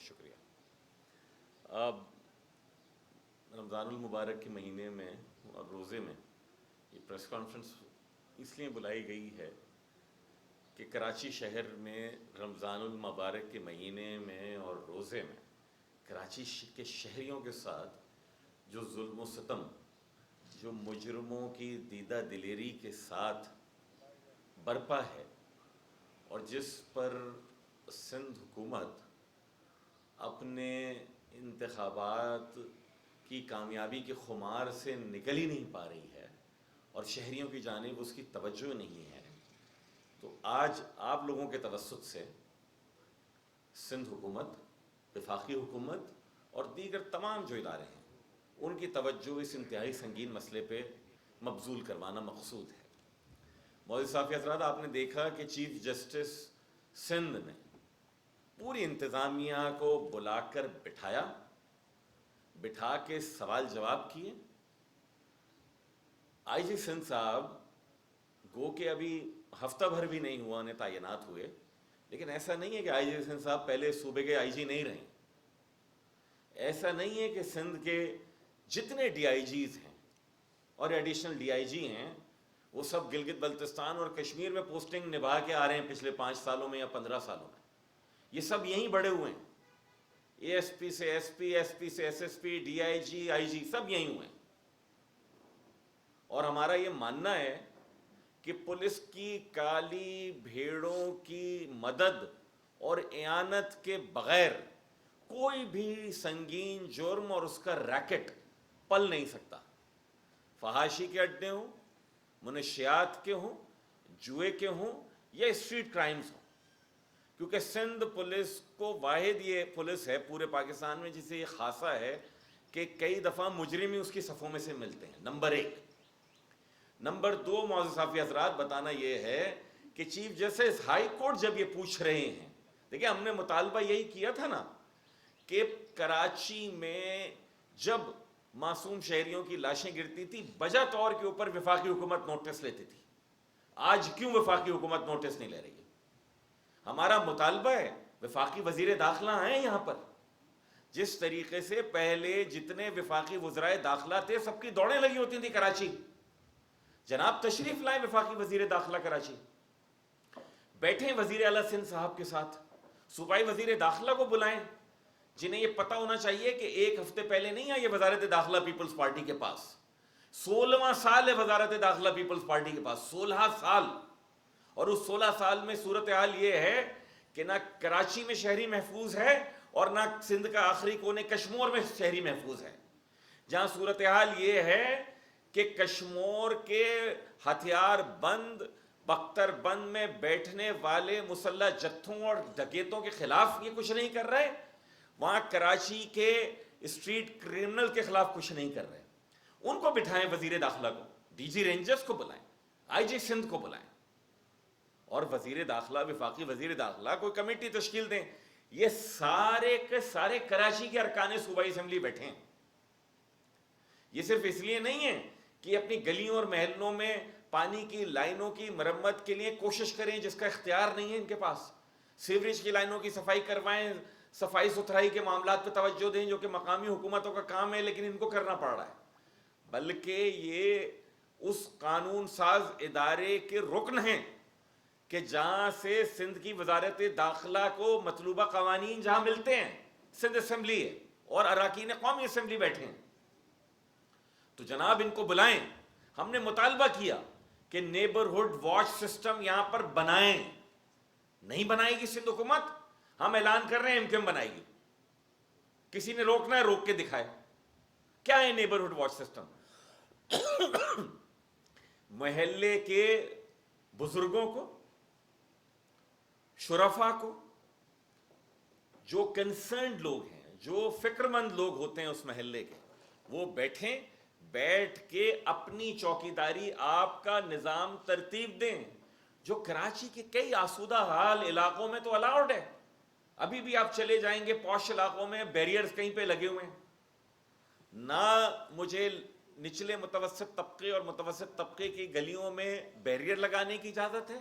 شکریہ. اب رمضان المبارک کے مہینے میں اور روزے میں یہ پریس کانفرنس اس لیے بلائی گئی ہے کہ کراچی شہر میں رمضان المبارک کے مہینے میں اور روزے میں کراچی کے شہریوں کے ساتھ جو ظلم و ستم، جو مجرموں کی دیدہ دلیری کے ساتھ برپا ہے، اور جس پر سندھ حکومت اپنے انتخابات کی کامیابی کے خمار سے نکل ہی نہیں پا رہی ہے اور شہریوں کی جانب اس کی توجہ نہیں ہے، تو آج آپ لوگوں کے توسط سے سندھ حکومت، وفاقی حکومت اور دیگر تمام جو ادارے ہیں ان کی توجہ اس انتہائی سنگین مسئلے پہ مبذول کروانا مقصود ہے. معزز صحافی حضرات، آپ نے دیکھا کہ چیف جسٹس سندھ نے پوری انتظامیہ کو بلا کر بٹھا کے سوال جواب کیے. آئی جی سندھ صاحب گو کہ ابھی ہفتہ بھر بھی نہیں ہوا انہیں تعینات ہوئے، لیکن ایسا نہیں ہے کہ آئی جی سندھ صاحب پہلے صوبے کے آئی جی نہیں رہیں. ایسا نہیں ہے کہ سندھ کے جتنے ڈی آئی جیز ہیں اور ایڈیشنل ڈی آئی جی ہیں وہ سب گلگت بلتستان اور کشمیر میں پوسٹنگ نبھا کے آ رہے ہیں پچھلے 5 سالوں میں یا 15 سالوں میں. یہ سب یہیں بڑے ہوئے ہیں، اے ایس پی سے ایس پی، ایس پی سے S S P, D I G, I G سب یہیں ہوئے ہیں. اور ہمارا یہ ماننا ہے کہ پولیس کی کالی بھیڑوں کی مدد اور اعانت کے بغیر کوئی بھی سنگین جرم اور اس کا ریکٹ پل نہیں سکتا. فحاشی کے اڈے ہوں، منشیات کے ہوں، جوئے کے ہوں یا اسٹریٹ کرائمز ہوں. کیونکہ سندھ پولیس کو واحد یہ پولیس ہے پورے پاکستان میں جسے یہ خاصہ ہے کہ کئی دفعہ مجرم ہی اس کی صفوں میں سے ملتے ہیں. نمبر 1. نمبر 2، معزز صحافی حضرات، بتانا یہ ہے کہ چیف جسٹس ہائی کورٹ جب یہ پوچھ رہے ہیں، دیکھیں ہم نے مطالبہ یہی کیا تھا نا کہ کراچی میں جب معصوم شہریوں کی لاشیں گرتی تھی بجا طور کے اوپر وفاقی حکومت نوٹس لیتی تھی. آج کیوں وفاقی حکومت نوٹس نہیں لے رہی ہے؟ ہمارا مطالبہ ہے، وفاقی وزیر داخلہ ہیں یہاں پر، جس طریقے سے پہلے جتنے وفاقی وزرائے داخلہ تھے سب کی دوڑیں لگی ہوتی تھیں کراچی. جناب تشریف لائیں وفاقی وزیر داخلہ کراچی، بیٹھیں وزیر اعلیٰ سندھ صاحب کے ساتھ، صوبائی وزیر داخلہ کو بلائیں جنہیں یہ پتہ ہونا چاہیے کہ 1 ہفتے پہلے نہیں آئی یہ وزارت داخلہ پیپلز پارٹی کے پاس. 16واں سال ہے وزارت داخلہ پیپلز پارٹی کے پاس، 16 سال. اور اس 16 سال میں صورتحال یہ ہے کہ نہ کراچی میں شہری محفوظ ہے اور نہ سندھ کا آخری کونے کشمور میں شہری محفوظ ہے. جہاں صورتحال یہ ہے کہ کشمور کے ہتھیار بند بختر بند میں بیٹھنے والے مسلح جتھوں اور ڈکیتوں کے خلاف یہ کچھ نہیں کر رہے، وہاں کراچی کے اسٹریٹ کرمنل کے خلاف کچھ نہیں کر رہے. ان کو بٹھائیں وزیر داخلہ کو، ڈی جی رینجرز کو بلائیں، آئی جی سندھ کو بلائیں، اور وزیر داخلہ، وفاقی وزیر داخلہ کوئی کمیٹی تشکیل دیں. یہ سارے کے سارے کراچی کے ارکان صوبائی اسمبلی بیٹھے ہیں. یہ صرف اس لیے نہیں ہے کہ اپنی گلیوں اور محلوں میں پانی کی لائنوں کی مرمت کے لیے کوشش کریں جس کا اختیار نہیں ہے ان کے پاس، سیوریج کی لائنوں کی صفائی کروائیں، صفائی ستھرائی کے معاملات پہ توجہ دیں جو کہ مقامی حکومتوں کا کام ہے لیکن ان کو کرنا پڑ رہا ہے، بلکہ یہ اس قانون ساز ادارے کے رکن ہیں کہ جہاں سے سندھ کی وزارت داخلہ کو مطلوبہ قوانین جہاں ملتے ہیں سندھ اسمبلی ہے اور اراکین قومی اسمبلی بیٹھے ہیں. تو جناب ان کو بلائیں. ہم نے مطالبہ کیا کہ نیبرہڈ واچ سسٹم یہاں پر بنائیں. نہیں بنائے گی سندھ حکومت، ہم اعلان کر رہے ہیں ایم بنائے گی. کسی نے روکنا ہے روک کے دکھائے. کیا ہے نیبرہڈ واچ سسٹم؟ محلے کے بزرگوں کو، شرفا کو، جو کنسرنڈ لوگ ہیں، جو فکر مند لوگ ہوتے ہیں اس محلے کے، وہ بیٹھ کے اپنی چوکیداری آپ کا نظام ترتیب دیں، جو کراچی کے کئی آسودہ حال علاقوں میں تو الاؤڈ ہے. ابھی بھی آپ چلے جائیں گے پوش علاقوں میں بیریئرز کہیں پہ لگے ہوئے ہیں. نہ مجھے نچلے متوسط طبقے اور متوسط طبقے کی گلیوں میں بیریئر لگانے کی اجازت ہے،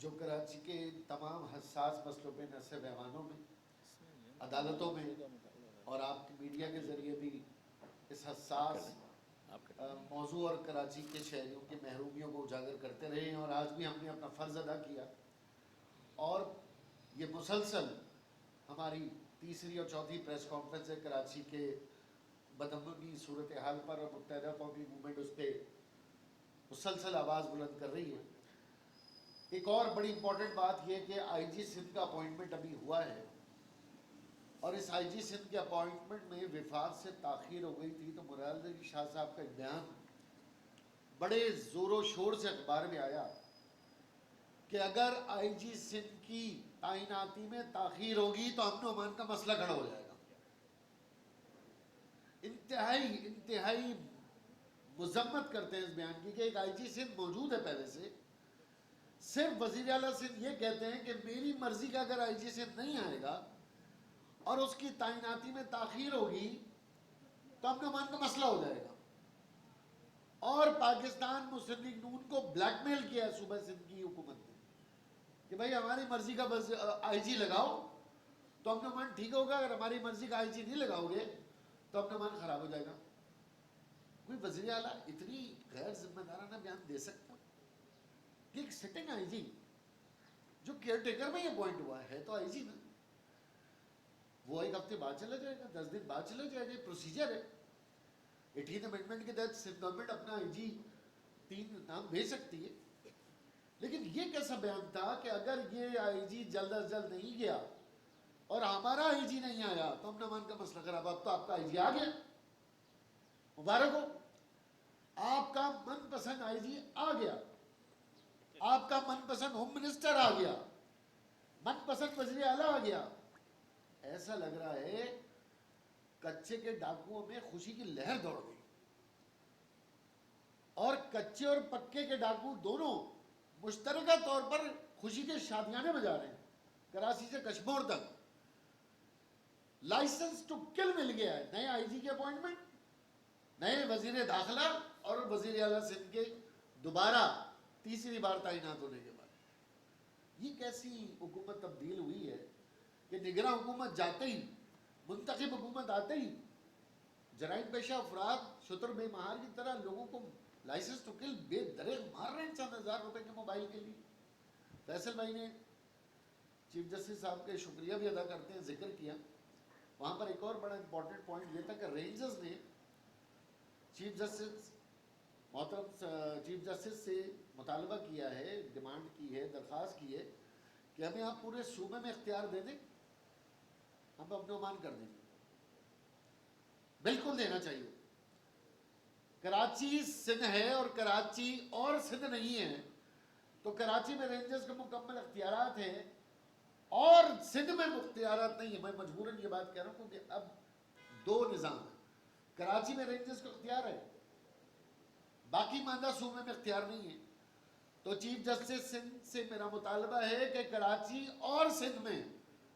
جو کراچی کے تمام حساس مسئلوں پہ نہ صرف ایوانوں میں، عدالتوں میں اور آپ کی میڈیا کے ذریعے بھی اس حساس موضوع اور کراچی کے شہریوں کی محرومیوں کو اجاگر کرتے رہے ہیں، اور آج بھی ہم نے اپنا فرض ادا کیا، اور یہ مسلسل ہماری تیسری اور چوتھی پریس کانفرنس ہے کراچی کے بدامنی صورتحال پر، اور متحدہ قومی موومنٹ اس پہ مسلسل آواز بلند کر رہی ہے۔ ایک اور بڑی امپورٹنٹ بات یہ کہ آئی جی سندھ کا اپوائنٹمنٹ ابھی ہوا ہے، اور اس آئی جی سندھ کے اپوائنٹمنٹ میں وفاق سے تاخیر ہو گئی تھی، تو مراد علی شاہ صاحب کا ایک بیان بڑے زور و شور سے اخبار میں آیا کہ اگر آئی جی سندھ کی تعیناتی میں تاخیر ہوگی تو امن و امان کا مسئلہ کھڑا ہو جائے گا۔ انتہائی مذمت کرتے ہیں اس بیان کی کہ ایک آئی جی سندھ موجود ہے پہلے سے، صرف وزیر اعلیٰ سندھ یہ کہتے ہیں کہ میری مرضی کا اگر آئی جی سندھ نہیں آئے گا اور اس کی تعیناتی میں تاخیر ہوگی تو امن و امان کا مسئلہ ہو جائے گا، اور پاکستان مسلم لیگ نون کو بلیک میل کیا ہے صوبہ سندھ کی حکومت نے کہ بھائی ہماری مرضی کا آئی جی لگاؤ تو امن و امان ٹھیک ہوگا، اگر ہماری مرضی کا آئی جی نہیں لگاؤ گے تو امن و امان خراب ہو جائے گا۔ کوئی وزیر اعلیٰ اتنی غیر ذمہ دارانہ بیان دے سکتا کہ ایک سٹنگ آئی جی جو کیئر ٹیکر میں ہی اپوائنٹ ہوا ہے تو آئی جی نا، وہ ایک ہفتے بعد چلا جائے گا، 10 دن بعد چلا جائے گا، یہ پروسیجر ہے۔ 18 امینڈمنٹ کے تحت سندھ گورنمنٹ اپنا آئی جی 3 نام بھیج سکتی ہے، لیکن یہ کیسا بیان تھا کہ اگر یہ آئی جی جلد از جلد نہیں گیا اور ہمارا آئی جی نہیں آیا تو امن و امان کا مسئلہ خراب۔ اب تو آپ کا آئی جی آ گیا، مبارک ہو، آپ کا من پسند آئی جی آ گیا، آپ کا من پسند ہوم منسٹر آ گیا، من پسند وزیر اعلیٰ آ گیا۔ ایسا لگ رہا ہے کچے کے ڈاکوؤں میں خوشی کی لہر دوڑ گئی، اور کچے اور پکے کے ڈاکو دونوں مشترکہ طور پر خوشی کے شادیانے بجا رہے ہیں۔ کراچی سے کشمور تک لائسنس ٹو کل مل گیا ہے، نئے آئی جی کے اپوائنٹمنٹ، نئے وزیر داخلہ اور وزیر اعلیٰ سندھ کے دوبارہ تیسری بار تعینات ہونے کے بعد۔ یہ کیسی حکومت تبدیل ہوئی ہے کہ نگراں حکومت جاتے ہی، منتخب حکومت آتے ہی، جرائم پیشہ افراد شتر بے مہار کی طرح لوگوں کو لائسنس ٹو کل بے دریغ مار رہے ہیں چند ہزار روپے کے موبائل کے لیے۔ فیصل بھائی نے چیف جسٹس صاحب کے شکریہ بھی ادا کرتے ہیں، ذکر کیا، وہاں پر ایک اور بڑا امپورٹنٹ پوائنٹ یہ تھا کہ رینجرز نے چیف جسٹس محترم چیف جسٹس سے مطالبہ کیا ہے، ڈیمانڈ کی ہے، درخواست کی ہے کہ ہمیں آپ پورے صوبے میں اختیار دے دیں، ہم اپنے امان کر دیں۔ بالکل دینا چاہیے۔ کراچی سندھ ہے اور کراچی اور سندھ نہیں ہے، تو کراچی میں رینجرز کے مکمل اختیارات ہیں اور سندھ میں اختیارات نہیں ہیں۔ میں مجبوراً یہ بات کہہ رہا ہوں کیونکہ اب 2 نظام ہیں، کراچی میں رینجرز کا اختیار ہے، باقی ماندہ صوبے میں اختیار نہیں ہے۔ تو چیف جسٹس سندھ سے میرا مطالبہ ہے کہ کراچی اور سندھ میں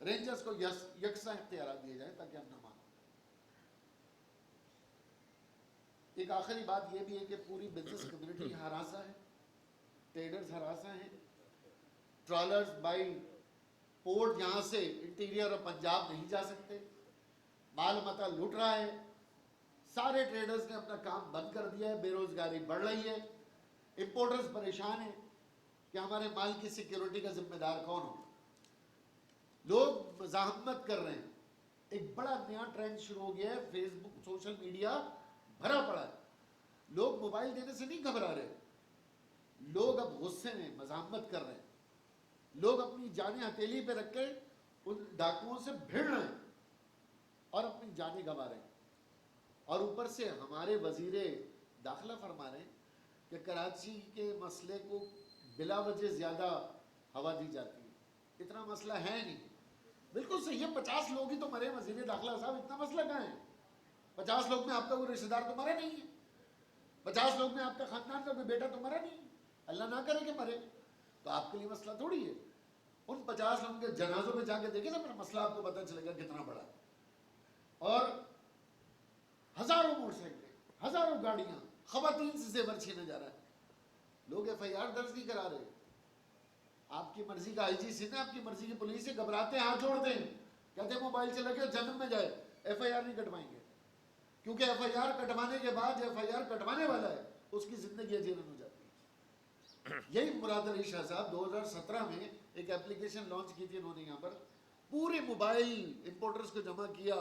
رینجرز کو یکساں اختیارات دیے جائیں تاکہ ہم نہ مانیں۔ ایک آخری بات یہ بھی ہے کہ پوری بزنس کمیونٹی ہراساں ہے، ٹریڈرز ہراساں ہیں، ٹرالرز بائی پورٹ یہاں سے انٹیریئر اور پنجاب نہیں جا سکتے، مال متا لوٹ رہا ہے، سارے ٹریڈرز نے اپنا کام بند کر دیا ہے، بے روزگاری بڑھ رہی ہے، امپورٹرز پریشان ہیں کہ ہمارے مال کی سیکیورٹی کا ذمہ دار کون ہو، لوگ مزاحمت کر رہے ہیں۔ ایک بڑا نیا ٹرینڈ شروع ہو گیا ہے، فیس بک، سوشل میڈیا بھرا پڑا ہے، لوگ موبائل دینے سے نہیں گھبرا رہے، لوگ اب غصے میں مزاحمت کر رہے ہیں، لوگ اپنی جانیں ہتھیلی پہ رکھ کے ان ڈاکوؤں سے بھیڑ رہے ہیں اور اپنی جانیں گنوا رہے ہیں۔ اور اوپر سے ہمارے وزیر داخلہ فرما رہے ہیں کہ کراچی کے مسئلے کو بلا وجہ زیادہ ہوا دی جاتی ہے، اتنا مسئلہ ہے نہیں۔ بالکل صحیح ہے، 50 لوگ ہی تو مرے وزیر داخلہ صاحب، اتنا مسئلہ کہاں ہے؟ 50 لوگ میں آپ کا کوئی رشتہ دار تو مرا نہیں ہے، 50 لوگ میں آپ کا خاندان کا کوئی بیٹا تو مرا نہیں ہے، اللہ نہ کرے کہ مرے، تو آپ کے لیے مسئلہ تھوڑی ہے۔ ان 50 لوگوں کے جنازوں میں جا کے دیکھیں نا، پھر مسئلہ آپ کو پتہ چلے گا کتنا بڑا ہے۔ اور ہزاروں موٹر سائیکلیں، ہزاروں گاڑیاں، خواتین سے زیور چھینا جا رہا ہے، لوگ ایف آئی آر درج نہیں کرا رہے۔ آپ کی مرضی کا آئی جی سندھ ہے، آپ کی مرضی کی پولیس ہے، گھبراتے ہیں، ہاتھ جوڑتے ہیں، کہتے ہیں موبائل چلا گیا جنم میں جائے، ایف آئی آر نہیں کٹوائیں گے، کیونکہ ایف آئی آر کٹوانے کے بعد ایف آئی آر کٹوانے والا ہے اس کی زندگی اجیرن ہو جاتی ہے۔ یہی مراد علی شاہ صاحب 2017 میں ایک اپلیکیشن لانچ کی تھی انہوں نے، یہاں پر پورے موبائل امپورٹرز کو جمع کیا،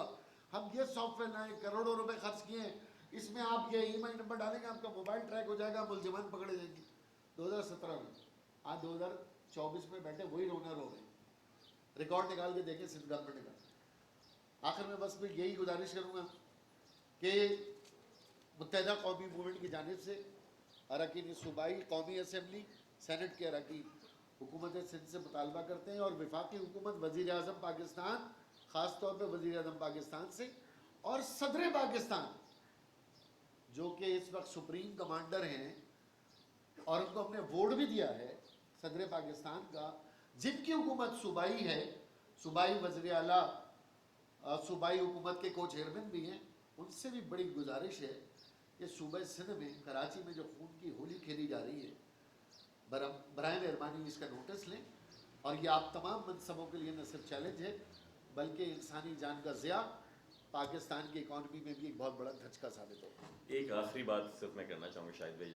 ہم یہ سافٹ ویئر لائیں، کروڑوں روپے خرچ کیے، اس میں آپ یہ ای ایم آئی نمبر ڈالیں گے، آپ کا موبائل ٹریک ہو جائے گا، ملزمان پکڑے جائیں گے۔ 2017 میں، آج 2024 میں بیٹھے وہی رونر ہو گئے، ریکارڈ نکال کے دیکھیں سندھ گورنمنٹ کا۔ آخر میں بس میں یہی گزارش کروں گا کہ متحدہ قومی موومنٹ کی جانب سے اراکین صوبائی قومی اسمبلی سینٹ کے اراکین حکومت سندھ سے مطالبہ کرتے ہیں، اور وفاقی حکومت، وزیر اعظم پاکستان، خاص طور پہ وزیر اعظم پاکستان سے، اور صدر پاکستان جو کہ اس وقت سپریم کمانڈر ہیں اور ان کو ہم نے ووٹ بھی دیا ہے، صدر پاکستان کا، جن کی حکومت صوبائی ہے، صوبائی وزیر اعلیٰ صوبائی حکومت کے کو چیئرمین بھی ہیں، ان سے بھی بڑی گزارش ہے کہ صوبہ سندھ میں کراچی میں جو خون کی ہولی کھیلی جا رہی ہے، برائے مہربانی اس کا نوٹس لیں، اور یہ آپ تمام منصبوں کے لیے نہ صرف چیلنج ہے بلکہ انسانی جان کا ضیاع پاکستان کی اکانومی میں بھی ایک بہت بڑا دھچکا ثابت ہوگا۔ ایک آخری بات صرف میں کرنا چاہوں گا شاہد بھائی،